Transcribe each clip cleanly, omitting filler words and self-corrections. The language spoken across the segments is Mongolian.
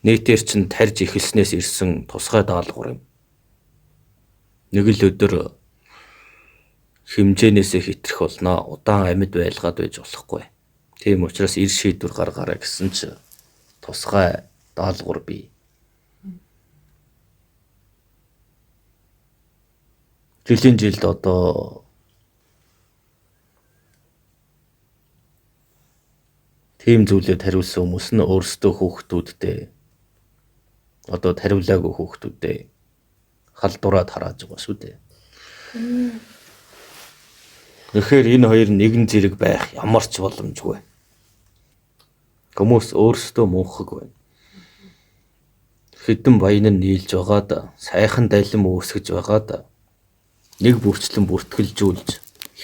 Нийтээр чинь тарж эхэлснээс ирсэн тусгай даалгавар юм. Нэг л өдөр хэмжээнээсээ хитрэх болно. Удаан амьд байлгаад байж болохгүй. Тийм учраас ир шийдвэр гаргаарай гэсэн чи тусгай даалгавар бий. Жилийн жилд одоо тийм зүйлээр хариулсан хүмүүс нь өөрсдөө хүүхдүүдтэй одоо хариулаагүй хүүхдүүдтэй халдвараад харааж байгаа шүү дээ. Тэгэхээр энэ хоёр нэгэн зэрэг байх ямар ч боломжгүй. Хүмүүс өөрсдөө муухаг байна. Хэдэн баян нь нийлж байгаад сайхан далим үүсгэж байгаад нэг бүрчлэн бүртгэлжүүлж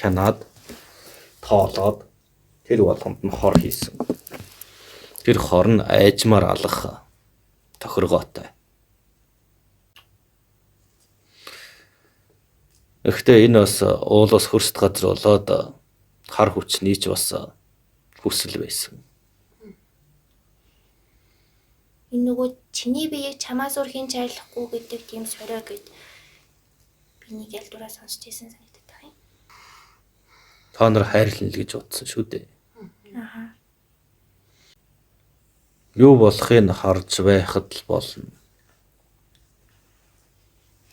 хянаад тоолоод тэр болгонд нь хор хийсэн. Тэр хор нь айжмаар алах тохиргоотой. Гэхдээ энэ бас уулаас хөрст газар болоод хар хүч нийч бас хүсэл байсан. Энэ нөгөө чиний биеийг чамаас өөр хин чарлахгүй гэдэг тийм сорио гэд бинийг ялдураа сонсч ирсэн санагдаад байна. Та нар хайрлна л гэж утсан шүү дээ. Аха. Юу болохыг харж байхад л болно.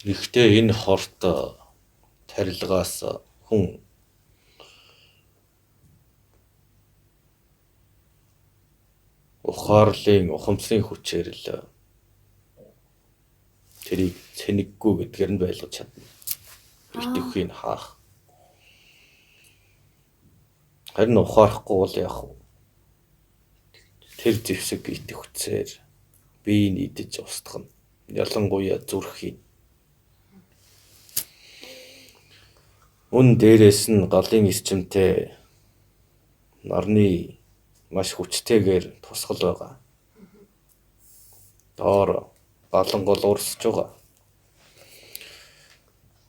Гэхдээ энэ хорт тарилгаас хүн ухаарлын ухамсарын хүчээр л тэрийг цэнэггүй гэдгээр нь байлгаж чадна. Битүүхийг хаах. Харин ухаарахгүй бол яах вэ? Тэр зэвсэг идэвхцээр биеийг идэж устгах нь ялангуяа зүрхийн. Үн дээрээс нь галын эрчимтэй нарны маш хүчтэйгээр тусгал байгаа. Доор галангол урсж байгаа.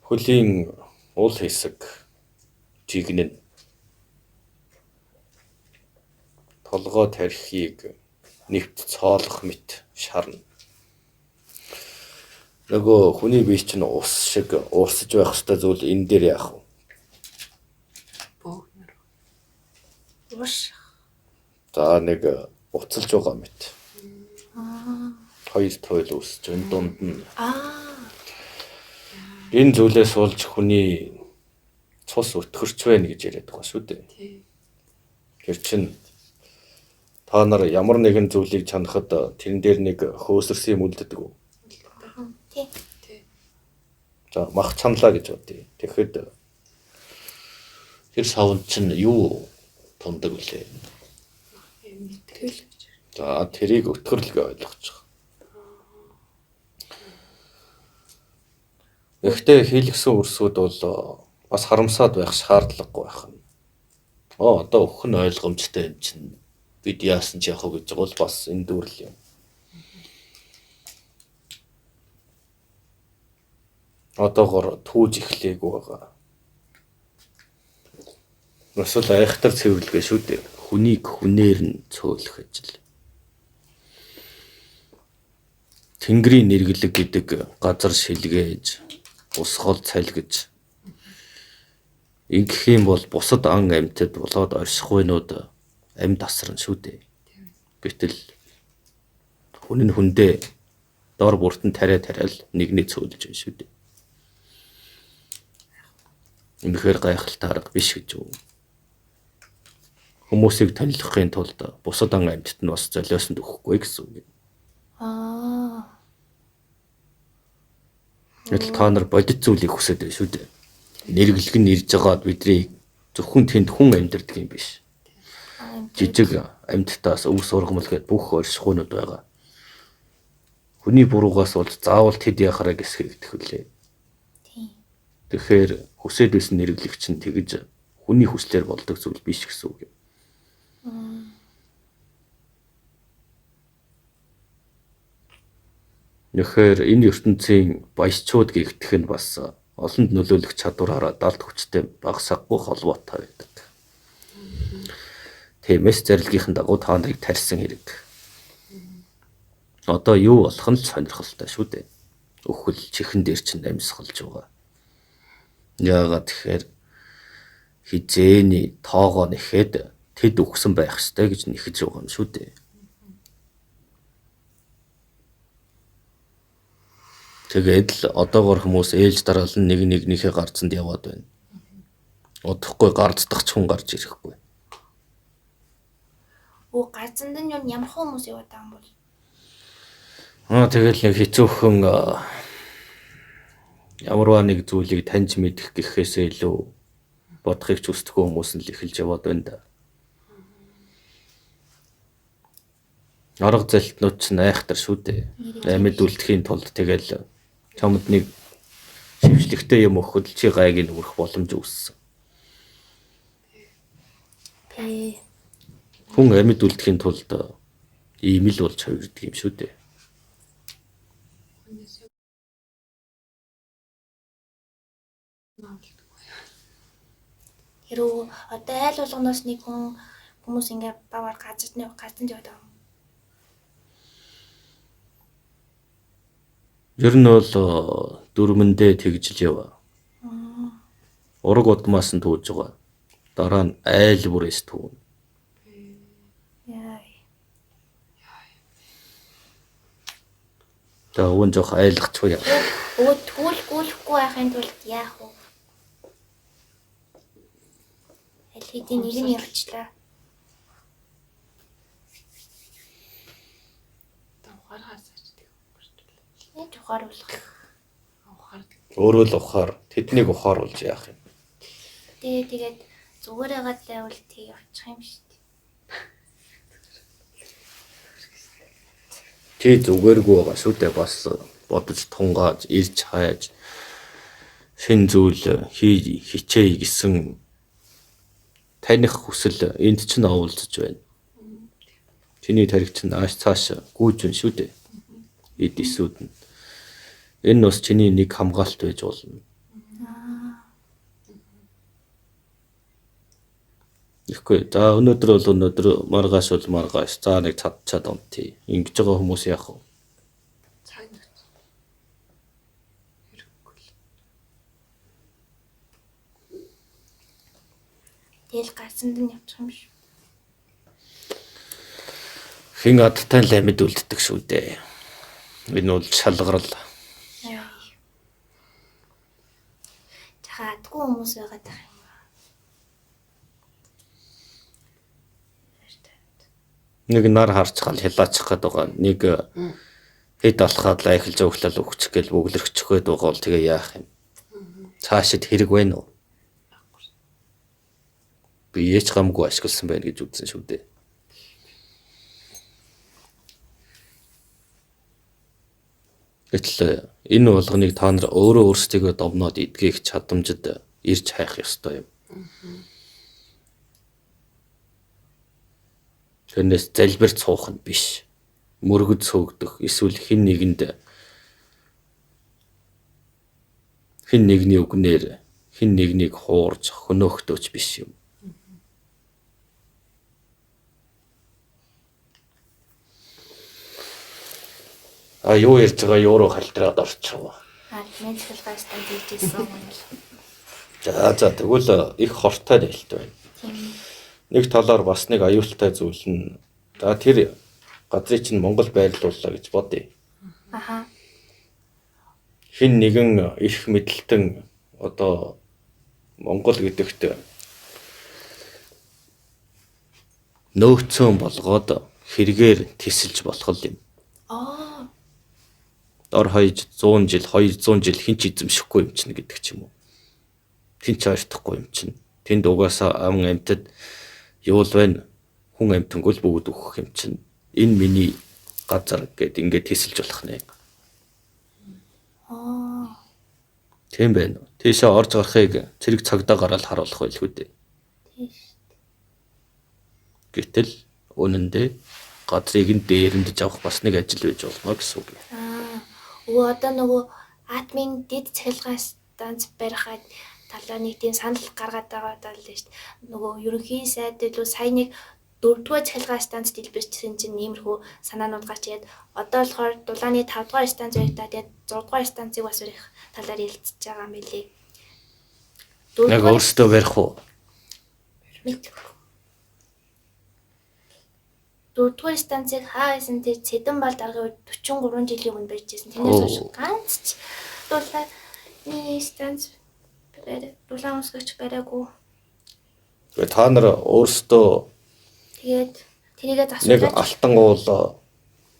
Хөлийн уул хэсэг жигнэн толгой тархийг нэвт цоолох мэт шарна. Нөгөө хүний бие чинь ус шиг урсж байх ёстой зүйл энэ дээр яах вэ? Уш. За нэг уцалж байгаа мэт. Хоёр туйл үсч энэ дунд нь. Энэ зүйлээс болж хүний цус өтгөрч байна гэж яриад байгаа шүү дээ. Тэр чинь та нар ямар нэгэн зүйлийг чанахад тэрэн дээр нэг хөөсөрсөн юм үлддэг үү? Тий. За мах чанлаа гэж бодъё. Тэгэхэд тэр савнд чинь юу тундаг вүлээ? За тэрийг өтгөрлөг ойлгож байгаа. Гэхдээ хийлгсэн үрсүүд бол бас харамсаад байх шаардлагагүй байх нь. Одоо өхөн ойлгомжтой юм чинь бид яасан ч яах вэ гэж бол бас энэ дүрл юм. Одоогор түүж эхлэегүй байгаа. Эсвэл айхтар цэвэрлэгээ шүү дээ. Хүнийг хүнээр нь цөөлөх ажил. Тэнгэрийн нэргэлэг гэдэг газар шилгээж, усгол цалгиж. Ингэх юм бол бусад ан амьтад болоод оршихуйнууд амьд асран шүү дээ. Гэтэл хүн нь хүндээ дор бүртэн тариал нэгний цөөлж байна шүү дээ. Үнэхээр гайхалтай арга биш гэж үү? Хүмүүсийг танилцахын тулд бусад ан амьтад нь бас золиосонд өгөхгүй гэсэн үг юм. Гэтэл та нар бодит зүйлийг хүсэж байна шүү дээ. Нэргэлэг нь ирж байгаад бидний зөвхөн тэнд хүн амьдардаг юм биш. Жижиг амьтдаас өв сургамал гээд бүх оршихуйнууд байгаа. Хүний буруугаас бол заавал тэд яхараа гэсгэгдэх үлээ. Тэгэхээр хүсэж байсан нэргэлэг чинь тэгж хүний хүслээр болдог зүйл биш гэсэн үг юм. Тэгэхээр энэ ертөнцийн баясчууд гэгдэх нь бас олонд нөлөөлөх чадвараараа далд хүчтэй багасахгүй холбоотой байдаг. Тиймээс зарилгынхан дагуу та нарыг тарьсан хэрэг. Одоо юу болох нь л сонирхолтой шүү дээ. Өхөл чихэн дээр чинь амьсгалж байгаа. Яагаад тэгэхээр хизээний тоогоо нэхэд тэд өгсөн байх ёстой гэж нэхэж байгаа юм шүү дээ. Тэгээд л одоогор хүмүүс ээлж дараалан нэг нэгнийхээ гарцанд яваад байна. Удахгүй гарцдах ч хүн гарч ирэхгүй. Газанд нь юу ямар хүмүүс яваад байгаа юм бол? Тэгэл нэг хэцүүхэн ямарваа нэг зүйлийг таньж мэдэх гэхээсээ илүү бодохыг ч хүсдэггүй хүмүүс нь л эхэлж яваад байна да. Арга залтнууд ч айхтар шүү дээ. Амьд үлдэхийн тулд тэгэл чамд нэг шивчлэгтэй юм өгөхөд чи гайг нь өрөх боломж үүссэн. Хүн амьд үлдэхийн тулд ийм л болж хувирдаг юм шүү дээ. Хэрвээ одоо айл болгоноос нэг хүмүүс ингээ бавар газанд яваад байгаа юм. Ер нь бол дөрмөндөө тэгж л яваа. Ураг удмаас нь тууж байгаа. Дараа нь айл бүрээс түүн. За өвөн жоох айлгахгүй яа. Тэгүүлэхгүй байхын тулд яах вэ? Аль хэдийн нэг нь явчлаа. Ухаар болох. Өөрөө л ухаар, тэднийг ухаар болж яах юм. Тэгээд зүгээр ягаад байвал тийг явчих юм шүү дээ. Чи зүгээргүй байгаа шүү дээ, бас бодож тунгааж, ирж хайж шин зүйл хичээе гэсэн таних хүсэл энд ч н оволцож байна. Чиний тариг чинь ааш цааш гүйж байна шүү дээ. Эд эсүүд нь. Энэ бас чиний нэг хамгаалт байж болно. Ихгүй. За өнөөдөр бол өнөөдөр, маргааш бол маргааш. За нэг чадчаад унтъя. Ингэж байгаа хүмүүс яах вэ? Тэгэл газанд нь явчих юм шүү. Хин адтай л амьд үлддэг шүү дээ. Энэ бол шалгарал. Адгүй хүмүүс байгаад байгаа юм. Нэг нар харж гал хялаачих гээд байгаа. Нэг хэд алхаад л ахилж өглөл өгчих гээл бөглөрчих гээд байгаа бол тэгээ яах юм. Цаашид хэрэг байна уу? Би ээч гамгүй ашигласан байна гэж үзсэн шүү дээ. Гэтэл энэ болгоныг та нар өөрөө өөрсдийгөө домноод эдгэх чадамжид ирж хайх ёстой юм. Тэрнээс залбирч суух нь биш. Мөргөд сөөгдөх, эсвэл хин нэгний үгнээр хин нэгнийг хуурж хөнөөхтөөч биш юм. Юу ярьж байгаа юуруу халтраад орчихвоо. Medical fast-анд хийжсэн юм. За тэгвэл их хортой нээлт байна. Нэг талаар бас нэг аюултай зүйл нь тэр газрыг чинь Монгол байрлууллаа гэж бодъё. Хин нэгэн их мэдлэлтэн одоо Монгол гэдэгт нөөцөн болгоод хэрэгээр тесэлж болох юм. Дор хаяж 100 жил 200 жил хин ч эзэмшихгүй юм чинь гэдэг ч юм уу. Хин ч ойртохгүй юм чинь. Тэнд угаасаа ам амьтад юул байна. Хүн амьтангуул бүгд өгөх юм чинь. Энэ миний газар гэд ингээд тесэлж болох нэ. Тийм байна. Тийшээ орж гарахыг цэрэг цагдаа гараад харуулах байлгүй дээ. Гэтэл үнэндээ газрыг нь дээрэндж авах бас нэг ажил байж болно гэсэн үг. Одоо нөгөө админ дэд цахилгаан станц барихад талаа нэг тийм санал гаргаад байгаа даа л шүү дээ. Нөгөө ерөнхий сайд илүү сая нэг 4-р цахилгаан станцд дэлбэрсэн чинь иймэрхүү санаанууд гарч ирээд одоо болохоор дулааны 5-р станц байхдаа тэгээд 6-р станцыг бас өрөх талаар ярилцж байгаа юм билий. Яг өөрсдөө барих уу? 4-р станцыг хаасан тэр Цэдэнбал даргын үед 43 жилийн өмнө барьжсэн. Тэрнээс хойш ганц ч дулааны станц дулаан усгч бариагүй. Тэгээ та нар өөрсдөө Тэгээд тэрийгээ нэг засуулаад алтан уул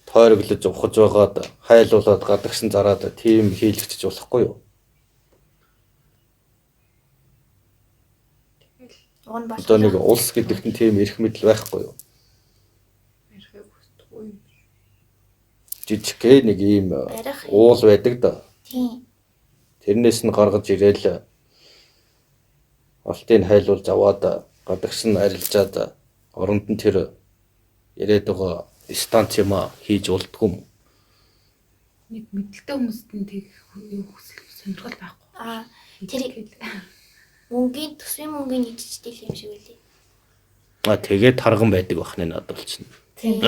тойроглож ухаж байгаад хайлуулад гадагшин зараад тийм хийлгэж болохгүй юу? уг нь Одоо нэг улс гэдэгт нь тийм эрх мэдэл байхгүй юу? Ярихыг хүсдэггүй юм. Жижигхэн нэг ийм Барих. уул байдаг да. тийм. Тэрнээс нь гаргаж ирээл алтыг хайлуулж аваад гадагшин арилжаад оронд нь тэр яриад байгаа станц юм хийж болдгоо юм. Нэг мэдлэгтэй хүмүүст нь тэг юу сонирхол байхгүй. Тэр мөнгөний төсвийн мөнгөний нийцчтэй юм шиг үлээ. Тэгээд тарган байдаг бахны надад бол чинь. Тийм.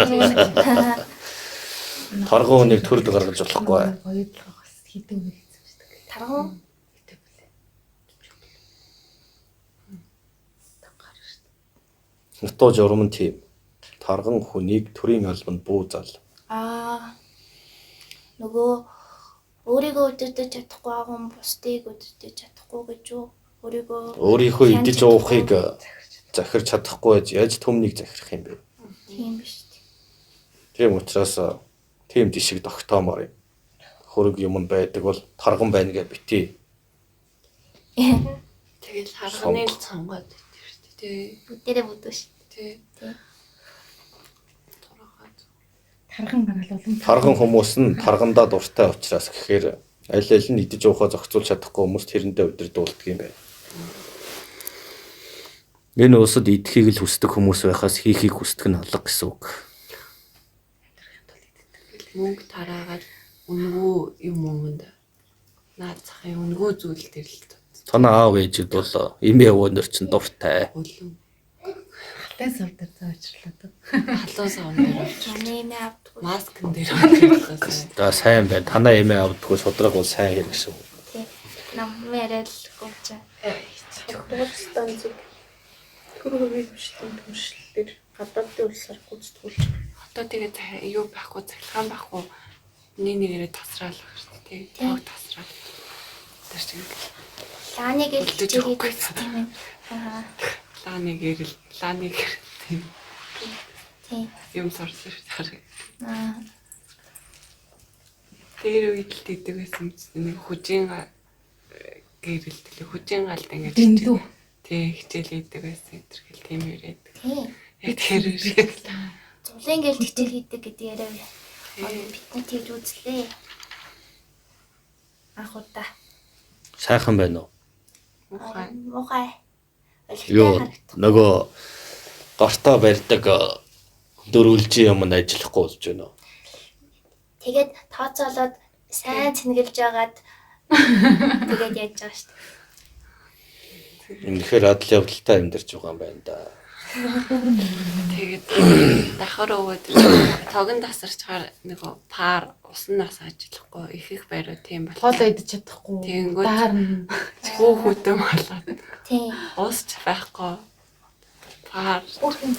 Тарган хүнийг төрд гаргаж болохгүй. Гоёдлого бас хийдэг юм гэсэн шүү дээ. Тарган Хийдэг үлээ. Таггаар шүү дээ. Нутуу журам нь тийм. Тарган хүнийг төрийн албанд буу зал. нөгөө өөрийгөө өдөртөж чадахгүй агун бусдыг өдөртөж чадахгүй гэж юу? Өөрийнхөө идэж уухыг захирч чадахгүй яаж төмнийг захирах юм бэ? Тийм биш. Тийм учраас тийм жишг тогтоомоор юм. Хөрөг юм байдаг бол тарган байна гэж битээ. Тэгэл харганы л цангаад байдаг шүү дээ. Тэ. Бүгдээрээ бүдүү шүү. Тэ. Тэ. Тураагаад. Тархан гарал улам Тарган хүмүүс нь таргандаа дуртай учраас гэхээр аль аль нь идэж уухаа зохицуулж чадахгүй хүмүүс тэрэндээ удирдуулдаг юм байна. Энэ улсад идэхийг л хүсдэг хүмүүс байхаас хийхийг хүсдэг нь алга гэсэн үг. Мөнгө тараагаад үнгүү юм өмөнд наад захын үнгүү зүйл дээр л Танаа аав ээжүүд бол эмээ өвөнөр чинь дуртай. үлэн халын сав дээр зоочрлоо. халуун савн дээр Манай авдгүй. маскн дээр авчихсан. За сайн байна. Танаа эмээ авдаггүй шудраг бол сайн хэрэг гэсэн үг. Тийм. Нам яриад л гомч. Станцыг хөрөгийг бишлэн төршлөлтөр гадаадын улсаар гүйцэтгүүлж Одоо тэгээд юу байхгүй цахилгаан байхгүй нэгээрээ тасраал баг шүү дээ. Тэг тасраал. Тэр чинь Лааныг л чигээд тийм ээ. лааны гэрэл тийм Тийм. юм сурсан шүү дээ. Аа. Тэр үед л идэг байсан чинь нэг хүжийн гэрэл тэлээ хүжийн галд ингэж дэндүү. тий хичээл идэг байсан энэ тийм яриад. Тийм. Яг тэр шиг Зулын гэл хичээл хийдэг гэдэг яриа. Бидний тэгж үзлээ. Анхудаа. Сайхан байна уу? Мухай. Юу нөгөө гартаа барьдаг дөрвөлжин юм нь ажиллахгүй болж байна уу? Тэгээд тооцоолоод сайн цэнгэлж агаад тэгээд яаж байгаа шүү дээ. Үнэхээр адал явдалтай амьдарч байгаа юм байна да. тэгээд давхар өгөөд тогон тасарчаар нөгөө пар уснаас ажиллахгүй их байруу тийм бол Хоол идэж чадахгүй. Тэгэнгүүт Даарна. хүүхдэн болоод Тийм. уусч байхгүй пар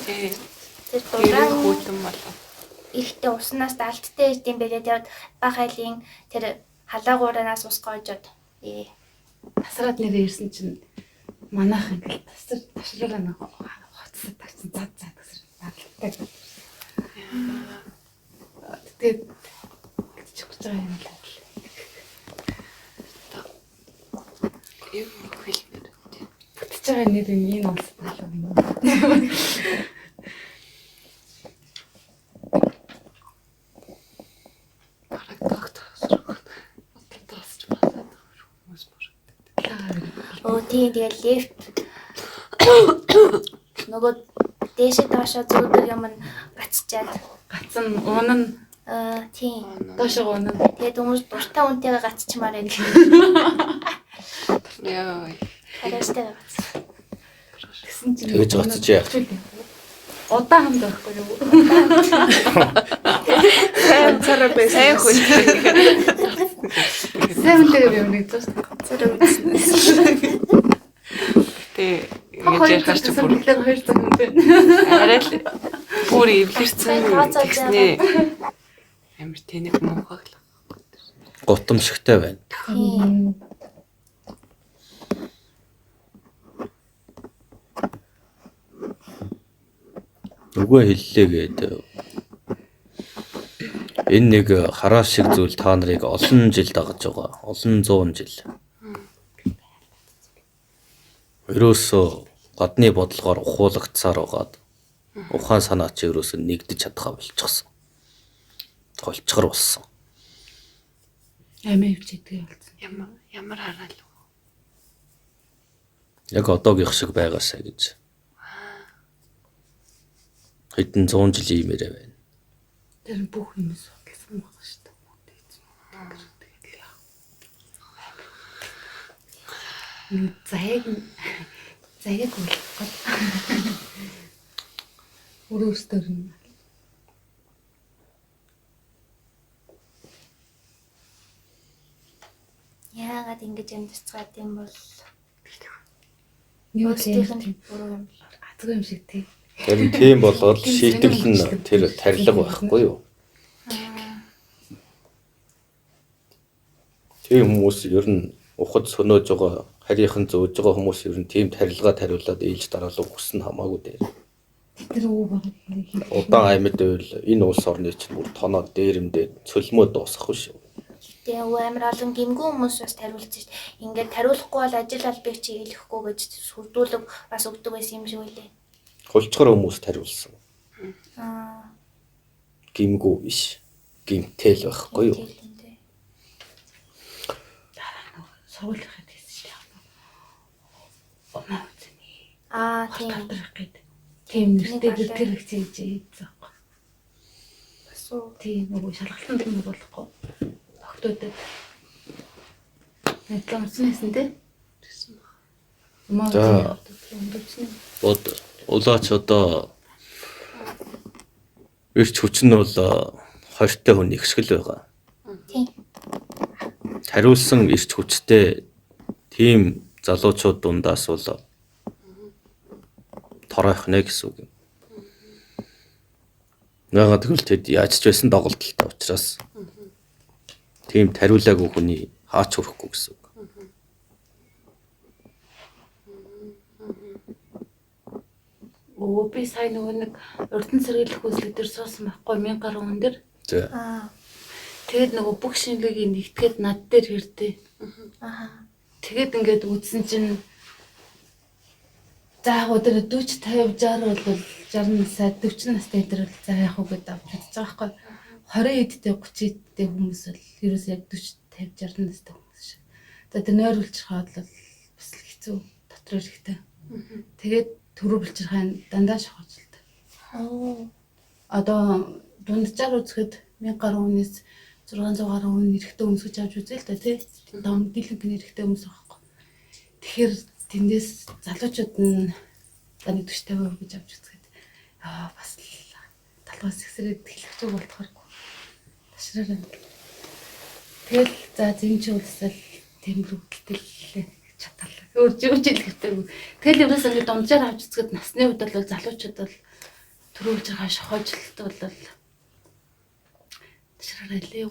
тий Тэр тэр дулаан хүүхдэн болоод ихтэй уснаас далттай идэм бэлээд явд бах айлын тэр халаагууранаас ус гоожод. Тасраад нэрээ ирсэн чинь манайх ингээл ташраа нэг хоцсод тагсан зад тасраад. Тэгээд чих гэж байгаа юм л. юу хэлмээр Тэгж байгаа нэр энэ улс болов юм. бараг тасрах тасч байна хүмүүс Оо тийм тэгээд лифт нөгөө дээшээ доошоо зүүдэг юм нь гацчаад Гацсан уун нь тийм. доошоо уун нь Тэгээд хүмүүс дуртай үнтэйгээ гацчмаар байл. яа Харааштайгаа гацсан. гэсэн чинь Тэгэж гацж яах. Удаа хамт байхгүй юу? Ганцаараа байсан. Сайн хүн. Сайн үнтэй би өнөг зүс. Ганцаараа үзснээс. Тэ ингэж гарч бүр хоёр цаг үнтэй. арай л бүр эвлэрсэн Тооцоо гэснээ амар тэнэг муухай л. Гутамшигтай байна. Тийм. Нөгөө хэллээ гэдэг. Энэ нэг хараа шиг зүйл та нарыг олон жил дагаж байгаа. Олон 100 жил. Ерөөсөө гадны бодлогоор ухуулгацсаар байгаад ухаан санаа чи ерөөсөө нэгдэж чадхаа болчихсон. Голчгор болсон. Амиа өвчтэй болсон. Ямар хараал. Яг одоогийнх шиг байгаасаа гэж. Хэдэн 100 жилийн имээрээ байна. Тэр бүх юм судалсан байгаа шүү дээ. Тэгээд яа. Заяг болгох. Өөрөөсдөр нь. Яагаад ингэж амьдцгаад юм бол Юу өөрсдийнх тийм нь буруу юм. азгүй юм шиг тийм. Харин тийм болоод шийтгэл нь тэр тарилга байхгүй юу? Тийм хүмүүс ер нь ухад сөнөөж байгаа, харийнхан зөөж байгаа хүмүүс ер нь тийм тарилгаа тариулаад ээлж дараалал хүснэ хамаагүй дээр. Тэр өө баг хийх. Удаан амьд байвал энэ улс орны чинь бүр тоноод дээрэмдээ цөлмөө дуусахгүй шүү. Тэгээ амар олон гимгүү хүмүүс бас тариулж шít. Ингээд тариулахгүй бол ажил албыг чи хэлэхгүй гэж сүрдүүлэг бас өгдөг байсан юм шиг үлээ. Хулчгар хүмүүс тариулсан. Аа. Гимгүү биш. Гимтэл байхгүй юу? Тэлэндээ. Сургууль хахад хийсэн шүү дээ. Оноо үзэний. Аа тийм. Татрах гэдэг. Тийм нэртэй тэр их хийж ийцээ. Бас уу. Тийм нөгөө шалгалтанд юм болохгүй. Октодод. Нэг ломснэсэн дээ. За. Бод улаач одоо ирч хүч нь бол 20-тай хүн ихсгэл байгаа. Тийм. Хариулсан ирч хүчтэй тийм залуучууд дундаас бол торойхно гэсэн үг юм. Яагаад гэвэл тэд яаж ч байсан доголдолтой учраас тийм тариулаагүй хүний хаач хүрэхгүй гэсэн үг. Өө би сая нөгөө нэг урдан сэргийлэх үзлэг дээр суусан байхгүй 1000 гаруй хүн дээр. За. Аа. Тэгээд нөгөө бүх шинэлгийг нэгтгээд над дээр хэрдээ. Аа. Тэгээд ингээд үзсэн чинь за яг өдөр 40 50 60 бол 60 настай 40 настай дээр бол за яг үгээд авч үзэж байгаа байхгүй 20 эдтэй 30 эдтэй хүмүүс бол ерөөс яг 40 50 60 настай хүмүүс шиг. За тэр нойруулж хаад бол бас л хэцүү дотор ирэхтэй. Тэгээд төрөө булчирхайн дандаа шохоцолтой. Оо. Одоо дунджаар үзэхэд 1000 гаруй хүнээс 600 гаруй хүн эрэхтэй хүмүүс гэж авч үзээ л да тий. Дом дийлэнх эрэхтэй хүмүүс байхгүй. Тэгэхээр тэндээс залуучууд нь за 40-50% гэж авч үзэхэд бас л талбаас ихсрээд хэлэх зүг болтохоргүй. Ташраа. Тэгэл за зэмч үлсэл тэмрүү гэлтэл чадвал. Өөр жилхэвтэй. Тэгэл ерөөс ингэ дунджаар авч үзэхэд насны үед бол залуучууд бол төрүүлж байгаа шохоожлолт бол ташраа лээ.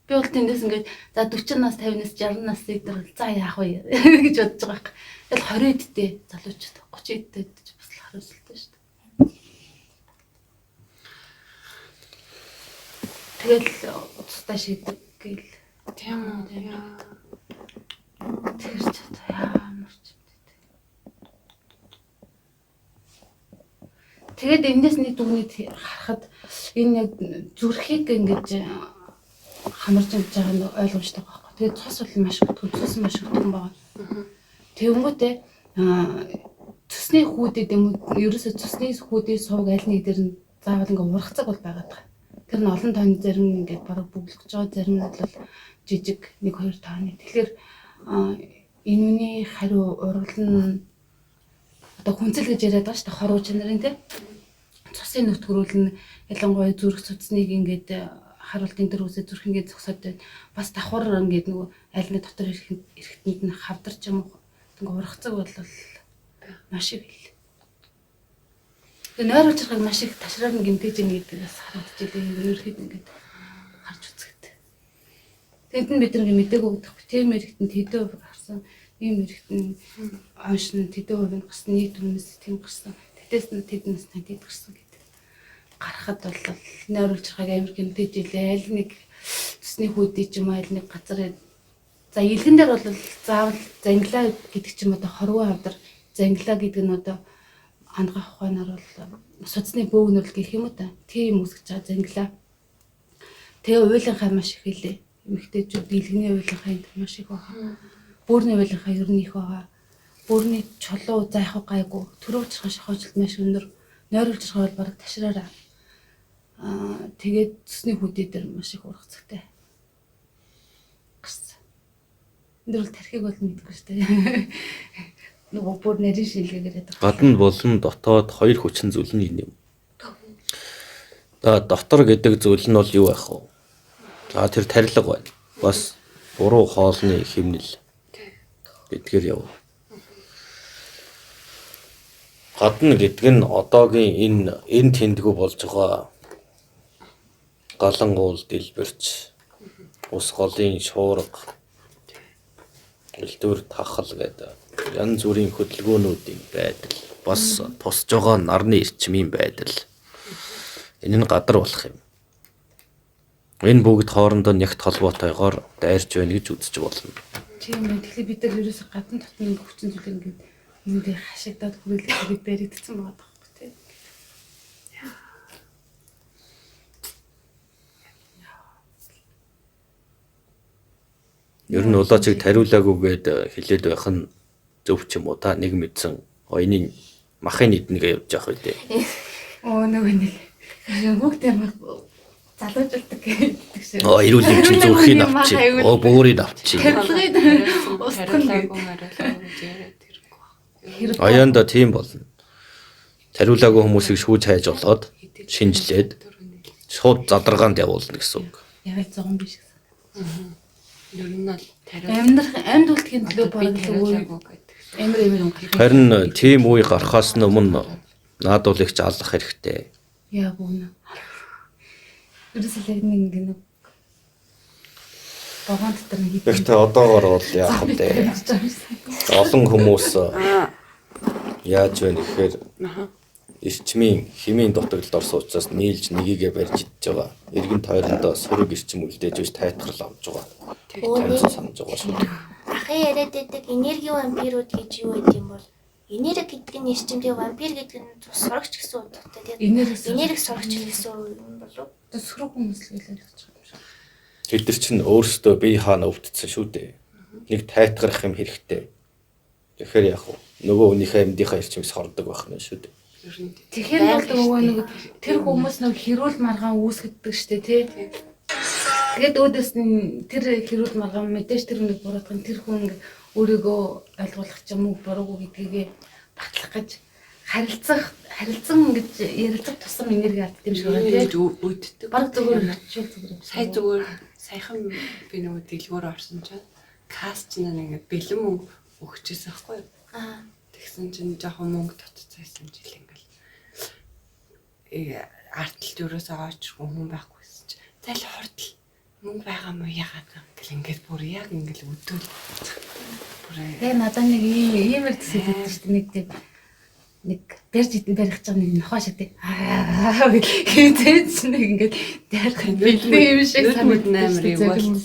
Би бол тэндээс ингээд за 40 нас 50 нас 60 насны дээр бол за яах вэ гэж бодож байгаа юм. Тэгэл 20 эдтэй залуучууд 30 эдтэй бас л хариуцлагатай шүү дээ. Тэгэл уцтай шийдэг гээл. Тийм үү. Тэр ч ямар ч юм бэ. Тэгээд эндээс нэг дүгнэд харахад энэ яг зүрхийг ингэж хамарч явж байгаа нь ойлгомжтой байхгүй. Тэгээд цус бол маш төлөвлөс маш хөвгөн байгаа. Тэгэнгүүтээ цусны хүүдүүд юм уу ерөөсө цусны хүүдийн сувг аль нэг дээр нь заавал ингээ ургацаг бол байгаад байгаа. Тэр нь олон тооны зарим ингээд бараг бүглэж байгаа, зарим нь бол жижиг 1-2 тооны. Тэгэхээр энэ үний хариу ургал нь одоо хүнцэл гэж яриад байгаа шүү дээ хоруу чанарын тий. цусын нүтгэрүүл нь ялангуяа зүрх судасныг ингээд харуултын дээр үсээ зүрх ингээд зогсоод байна. Бас давхар ингээд нөгөө аль нэг дотор эрэхтэнд нь хавдарч юм уу. Ингээ ургацаг бол маш их хэл. Тэгээ нойруулж байгааг маш их ташраар нь гэмтэж ийн гэдгээс харагдаж илээ. Ерөөхдөө ингээд харж үзэхэд. Тэнд нь бид нэг мдэггүй өгдөхгүй. Тийм эрэхтэнд хэдэн хувь гарсан. Ийм эрэхтэн оншин хэдэн хувь нь гарсан. Нэг төрнөөс тийм гарсан. Тэтэс нь тэднээс тэд гарсан гэдэг. Гарахад бол нойруулж байгааг амар гэмтэж илээ. Аль нэг цусны хүүдий ч юм аль нэг газар за илгэн дээр бол заавал зангилаа гэдэг ч юм одоо хорвоо хавдар зангилаа гэдэг нь одоо хангах ухаанаар бол судасны бөөгнөл гэх юм уу та тийм үсгэж байгаа зангилаа. Тэгээ уйлынхаа маш их хэлээ. Эмэгтэйчүүд илгэний уйлынхаа энд маш их байгаа. Бүрний уйлынхаа ер нь их байгаа. Бүрний чулуу заах гайгүй. Төрөвч шахаачлт маш өндөр. Нойруулж байгаа бол баг ташраараа. Тэгээд цусны хүүдээ дээр маш их ургацагтай. Энд бол тархиг бол мэдгүй шүү дээ. Нөгөө бүр нарийн шилгээгээд байгаа. Гадна болон дотоод хоёр хүчин зүйл нь юм. За дотор гэдэг зүйл нь бол юу байх вэ? За тэр тарилга байна. Бас буруу хоолны хэмнэл гэдгээр яв. Гадна гэдэг нь одоогийн энэ тэмдгүү болж байгаа галан уул дэлбэрч ус голын шуурга элдвэр тахал гэдэг янз бүрийн хөдөлгөөнүүдийн байдал бас тусж байгаа нарны эрчмийн байдал энэ нь гадар болох юм. Энэ бүгд хоорондоо нягт холбоотойгоор дайрч байна гэж үзэж болно. Тийм байх. Тэгэхээр бид нар ерөөсө гадна дотны хүчин зүйл ингээд эндээ хашигдаад хүрээлээд баригдсан байгаа байхгүй тийм. Ер нь улаачиг тариулаагүйгээд хэлээд байх нь зөв ч юм уу та нэг мэдсэн оюуны махын эднэгээ явж явах үү. Нөгөө нэг хүүхдээ залуужулдаг гэдэг шиг. Ирүүл юм чи зүрхийн авчи. Бөөрийн авчи. Тариулаагүй гэж яриад ирэхгүй. Аяанда тийм болно. Тариулаагүй хүмүүсийг шүүж хайж болоод шинжлээд шууд задаргаанд явуулна гэсэн үг. Яг зогон биш гэсэн. Ер нь бол Амьд үлдэхин төлөө бодлоо амар Харин тийм үе гарахаас өмнө наадуул их аллах хэрэгтэй. Яг үнэ. Ерөөсөө нэг нэг багаан дотор нэг Гэхдээ одоогоор бол яах вэ? Олон хүмүүс яаж вэ гэхээр эрчмийн химийн дутагдлаар суучаас нийлж нэгийгэ барьж идэж байгаа. Иргэн тойрондоо сөрөг эрчим үлдээж биш тайтгал авч байгаа. Тайван санаж байгаа шүү дээ. Ахын яриад байдаг энерги вампирууд гэж юу гэдэг юм бол энерги гэдэг нь эрчимтэй вампир гэдэг нь сурагч гэсэн утгатай тийм. Энерги сурагч гэсэн юм болов. сөрөг хүмүүс л хэлээд байгаа юм шиг. Тэд нар чинь өөрсдөө бие хаана өвдсөн шүү дээ. Нэг тайтгарах юм хэрэгтэй. Тэгэхээр яах вэ? Нөгөө хүнийхээ амьдынхаа эрчимс хордог байх нь шүү дээ. Тэгэхээр бол нөгөө нэг тэр хүмүүс нэг хэрүүл маргаан үүсгдэг штэ тий. Тэгээд өөдөөс нь тэр хэрүүл маргаан мэдээж тэр нэг буруутгын тэр хүн өөрийгөө ойлгуулах ч юм уу буруугүй гэдгийг батлах гэж харилцан гэж ярилцах тусам энерги авдаг юм шиг байна тий. Үүддэг. Баг зүгээр зүгээр. Сая зүгээр саяхан би нөгөө дэлгүүр орсон чинь каст чинь ингээд бэлэн мөнгө өгчээсэн байхгүй юу? Тэгсэн чинь жоохон мөнгө татцаасан жил ингээл артлт юурээс аваач хүн байхгүйсэн чи зайл хурдл мөнгө байгаа мó яагаад гэл ингээд бүр яг ингээл өдөөл Тэгээ надад нэг иймэр төсөөлөд шүү дээ нэг барьж барих гэж нэг нохоо шиг тий тэгээд нэг ингээд дайрах бэлэн юм шиг санагдсан амар юм бол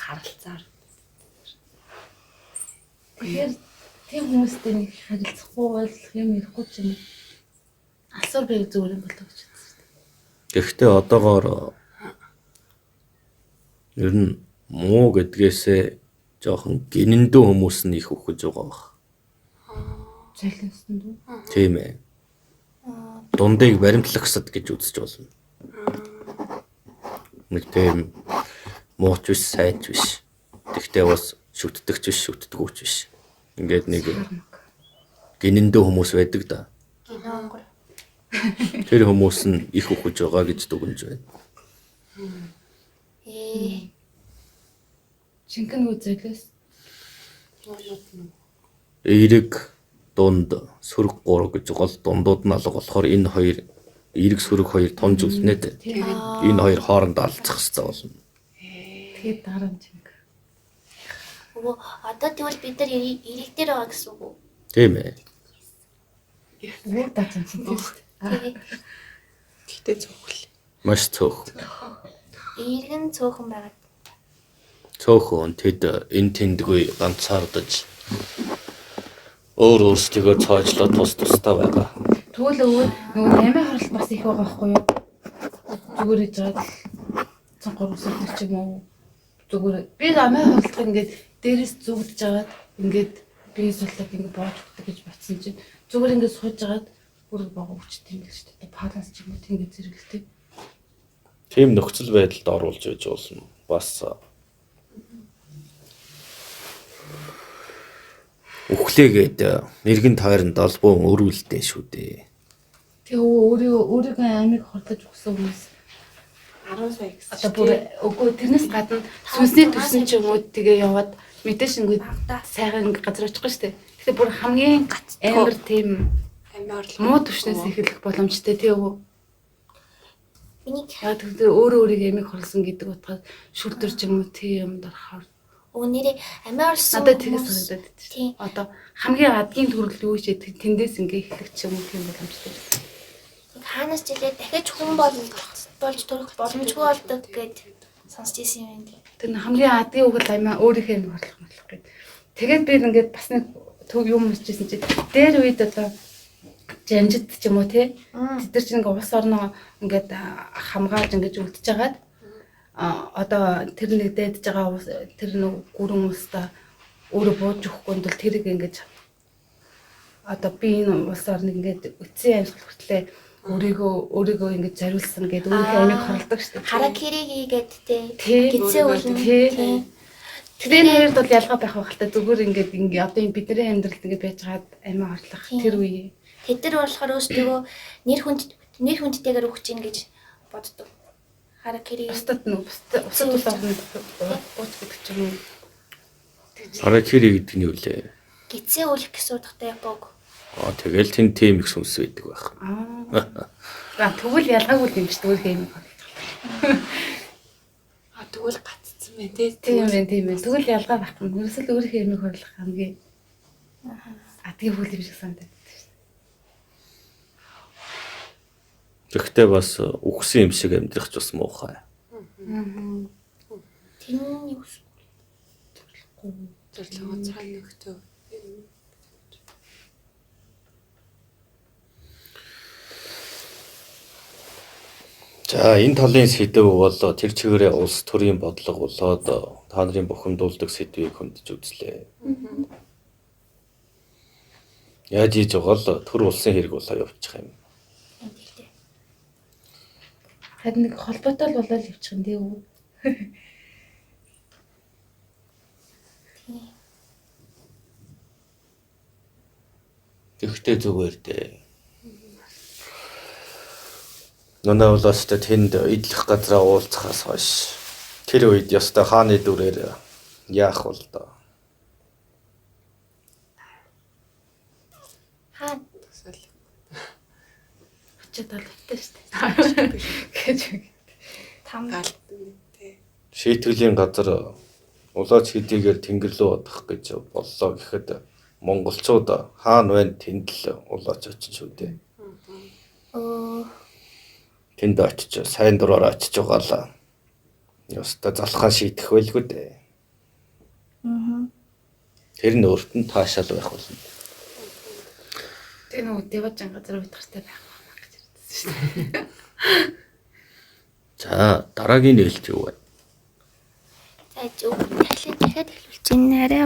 харилцаар тэгэхээр тийм хүмүүстэй нэг харилцахгүй бол юм ярихгүй ч юм асуур бай зүгээр юм болоо гэж бодсон. Гэхдээ одоогоор ер нь муу гэдгээсээ жоохон гинэндүү хүмүүс нь их өгч байгаа баг. Залинсан дүү. Тийм ээ. Дундыг баримтлагсад гэж үзэж болно. Нэг тийм мууч биш, сайд биш. Тэгтээ бас шүтдэгч биш, шүтдэггүйч биш. Ингээд нэг гинэндүү хүмүүс байдаг да. Тэр хүмүүс нь их ухаж байгаа гэж дүгнэж байна. Шингэн үзэлээс Эерэг дунд сөрөг 3 гэж гол дундууд нь алга болохоор энэ хоёр эерэг сөрөг хоёр тонж үлднэ дээ. Энэ хоёр хоорондоо алцах хэрэгтэй болно. тэгээд дараа нь шинг. Өө одоо тэгвэл бид нар эрэг дээр байгаа гэсэн үг үү? Тийм ээ. Өөр даасан чинь тийм шүү дээ. Гэтэ зөвхөл. Маш цөөх. Эрэг нь цөөхөн байгаа. Цөөхөн тэд энэ тэндгүй ганцаардаж өөр өөрсдөө цаашлаа тус тустай байгаа. Тэгвэл нөгөө амиа хорлол бас их байгаа байхгүй юу? Зүгээр гэж байгаа л 3 сар ч юм уу. Зүгээр би амиа хорлох ингээд дээрээс зүгдэж агаад ингээд би султаг ингээд боож өгдөг гэж батсан чинь зүгээр ингээд сууж агаад бүр бага өвчт юм л шүү дээ. Баланс ч юм уу тийм зэрэглэтэй. Тийм нөхцөл байдалд оруулж байж болно. Бас Үхлээгээд мэрэгэн тойрон долбоон өрүүлдэ шүү дээ. Тэгээ өөрийгөө амиг хорлож өгсөн хүмүүс 10 сая гэсэн. одоо бүр үгүй тэрнээс гадна сүнсний төрсөн ч юм уу тэгээ яваад мэдээж ингээд сайхан газар очих шүү дээ. Тэгэхээр бүр хамгийн амар тийм Амиа орлоо. муу төвшнөөс эхэлэх боломжтой тийм үү? Миний Яг тэр өөрөө өөрийгөө амиг хорлсон гэдэг утгаар шүлтэр ч юм уу тийм юмд орохоор нэрээ амиа орсон. надад тэгээс санагдаад байна. Тийм. Одоо хамгийн адгийн төрөл юу ч тэндээс ингээ эхлэх ч юм уу тийм боломжтой. Хаанаас ч илээ дахиж хүн болж төрөх боломжгүй болдог гэд сонсч ирсэн юм байна. Тэр нь хамгийн адгийн үг л амиа өөрийнхөө амиг хорлох гэдэг. Тэгээд би ингээд бас нэг төв юм хэлчихсэн чинь дээр үед одоо жанжид ч юм уу те тэд нар чинь ингээ улс орноо ингээд хамгаалж ингээд үлдчихэж хагаад одоо тэр нэг дайдж байгаа тэр нэг гүрэн улстай өөрөө бууж өгөхгүй бол тэрийг ингээд одоо би энэ улс орныг ингээд үтсэн амьсгал хүртлээ өөрийгөө ингээд зориулсан гэдэг өөрийнхөө амиг хорлдог шүү дээ. Харакири гээд Тий. гизээ үлэн. Тий. Тэгэхээр хоёрд бол ялгаа байх байх л та зүгээр ингээд одоо энэ бидний амьдралд ингээд байж хаад амиа хорлох тэр үе. Тэд нар болохоор өөрсдөө нэр хүндтэйгээр өгч ийн гэж боддог. Харакири. Бусдад усад тул орнд ууч гэдэг ч юм уу. Харакири гэдэг нь юу лээ? Гизээ үлэх гэсэн утгатай яг. Тэгэл тэн тийм их сүнс байдаг байх. Тэгвэл ялгаагүй юм шүү дээ өөрийнхөө амиг хорлох. Тэгвэл гаццсан байх тий. Тийм ээ. Тэгвэл ялгаа байх юм. Ерөөсөө өөрийнхөө амиг хорлох хамгийн адгийн бүл юм шиг санагдаад. Тэгэхдээ бас үхсэн юм шиг амьдрах ч бас муухай. Тэр нь юу Зөвлөгөө цаана нөхтөө. За энэ талын сэдв бол тэр чигээрээ улс төрийн бодлого болоод та нарын бухимдуулдаг сэдвийг хөндөж үзлээ. Яаж ийж байгаа л төр улсын хэрэг болоо явуучих юм. Харин нэг холбоотой л болоод явчих юм дээ үү? Тэгэхдээ зүгээр дээ. Нунаа бол өстө тэнд идэх газраа уулзахаас хойш тэр үед ёстой хааны дүрээр яах бол доо. хаа Очоод албатай шүү дээ. Гэж там Галт тий. Шийтгэлийн газар улаач хэдийгээр тэнгэр рүү одох гэж боллоо гэхэд монголчууд хаана байна тэнд л улаач очиж шүү дээ. Тэнд очиж сайн дураараа очиж угаалаа. Ёстой залхаа шийдэх байлгүй дээ. Тэр нь өөрт нь таашаал байх болно. тэр нөгөө деважин газар uitгартай байх байна гэж хэлсэн шүү дээ. За дараагийн нээлт юу вэ? За зөв дахиад хэлүүлж байна. Арай